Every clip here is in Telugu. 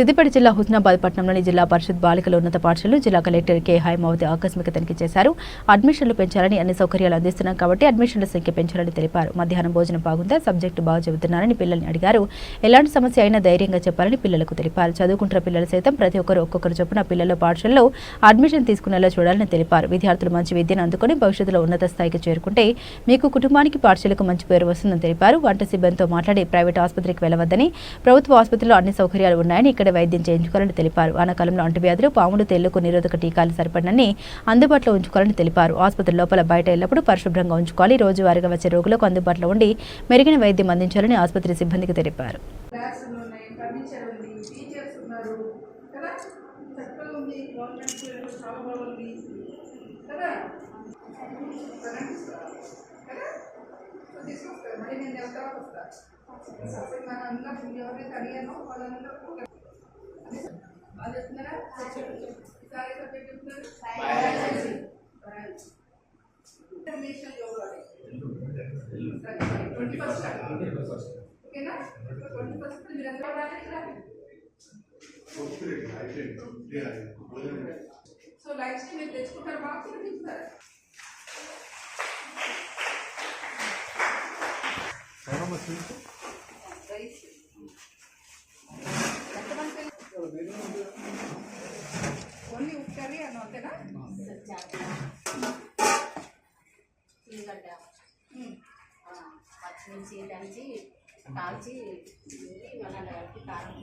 సిద్దిపేట జిల్లా హుస్నాబాద్ పట్టణంలోని జిల్లా పరిషత్ బాలికల ఉన్నత పాఠశాలలో జిల్లా కలెక్టర్ కె హైమావతి ఆకస్మిక తనిఖీ చేశారు. అడ్మిషన్లు పెంచాలని, అన్ని సౌకర్యాలు అందిస్తున్నాం కాబట్టి అడ్మిషన్ల సంఖ్య పెంచాలని తెలిపారు. మధ్యాహ్నం భోజనం బాగుందా, సబ్జెక్టు బాగా చెబుతున్నారని పిల్లల్ని అడిగారు. ఎలాంటి సమస్య అయినా ధైర్యంగా చెప్పాలని పిల్లలకు తెలిపారు. చదువుకుంటున్న పిల్లలు సైతం ప్రతి ఒక్కరు ఒక్కొక్కరు చొప్పున పిల్లల పాఠశాలలో అడ్మిషన్ తీసుకునేలా చూడాలని తెలిపారు. విద్యార్థులు మంచి విద్యను అందుకుని భవిష్యత్తులో ఉన్నత స్థాయికి చేరుకుంటే మీకు కుటుంబానికి పాఠశాలకు మంచి పేరు వస్తుందని తెలిపారు. వంట సిబ్బందితో మాట్లాడి ప్రైవేట్ ఆసుపత్రికి వెళ్లవద్దని, ప్రభుత్వ ఆసుపత్రిలో అన్ని సౌకర్యాలు ఉన్నాయని, ఇక్కడ వైద్యం చేయించుకోవాలని తెలిపారు. ఆనకాలంలో అంటువ్యాధులు, పాములు, తేళ్లకు నిరోధక టీకాలు సరిపడనని అందుబాటులో ఉంచుకోవాలని తెలిపారు. ఆసుపత్రి లోపల బయట ఎల్లప్పుడూ పరిశుభ్రంగా ఉంచుకోవాలి. రోజువారీగా వచ్చే రోగులకు అందుబాటులో ఉండి మెరుగైన వైద్యం అందించాలని ఆసుపత్రి సిబ్బందికి తెలిపారు. సో లైఫ్ మీరు తెచ్చుకుంటారు బాగా ఓన్లీ ఉక్కర్రీ అని అంతేనా? పచ్చిమిర్చి దంచి కాల్చి కారం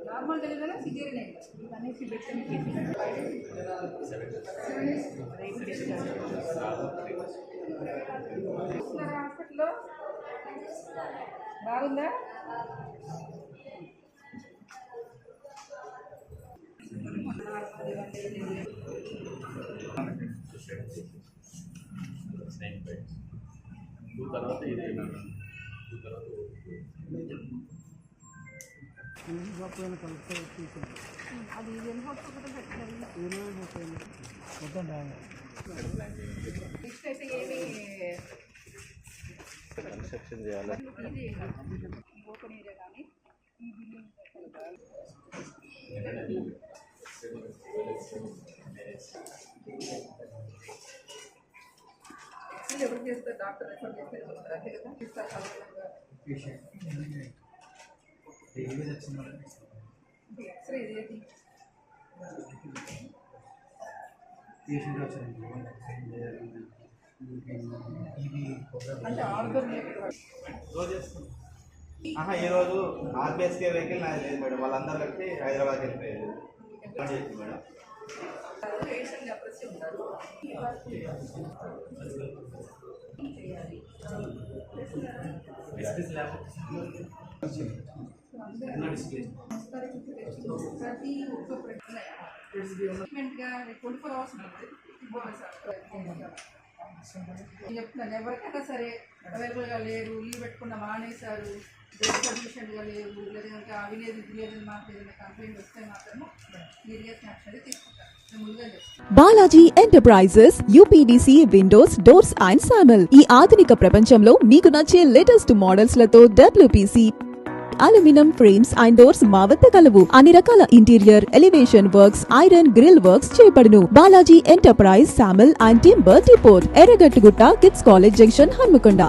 నార్మల్ డెలివరీ సిజేరియన్ అనేసి హాస్పిటల్లో బాగుందా? కన్స్ట్రక్షన్ చేయాలి. ఓపెన్ ఏరియా కానీ ఎవరు చేస్తారు? డాక్టర్ రిఫర్ చేస్తారు. ఎక్స్రే ఏది అంటే ఆర్డర్ ఈరోజు ఆర్బిఎస్కే వెహికల్ నాది లేదు మేడం. వాళ్ళందరూ కలిసి హైదరాబాద్ వెళ్ళిపోయారు మేడం. పేషెంట్ చెప్పేసి ఉంటారు. ప్రతి ఒక్క ట్రీట్మెంట్గా 24 hours ఉంటుంది. చెప్తున్నాను, ఎవరికైనా సరే అవైలబుల్గా లేరు, లీవ్ పెట్టుకున్న మానేశారు, సబ్మిషన్గా లేవు, లేదంటే అవి లేదు ఇది లేదని మాకు ఏదైనా కంప్లైంట్ వస్తే మాత్రము సీరియస్ యాక్షన్ తీసుకుంటారు. Balaji enterprises UPVC windows, doors and sawmill. ఈ ఆధునిక ప్రపంచంలో మీకు నచ్చే లేటెస్ట్ మోడల్స్ లతో WPC aluminium frames and doors మా వద్ద కలవు. అన్ని రకాల interior, elevation works, iron grill works చేయబడును. Balaji enterprise, sawmill and timber depot, Erragattugutta, kids college junction, Hanamkonda.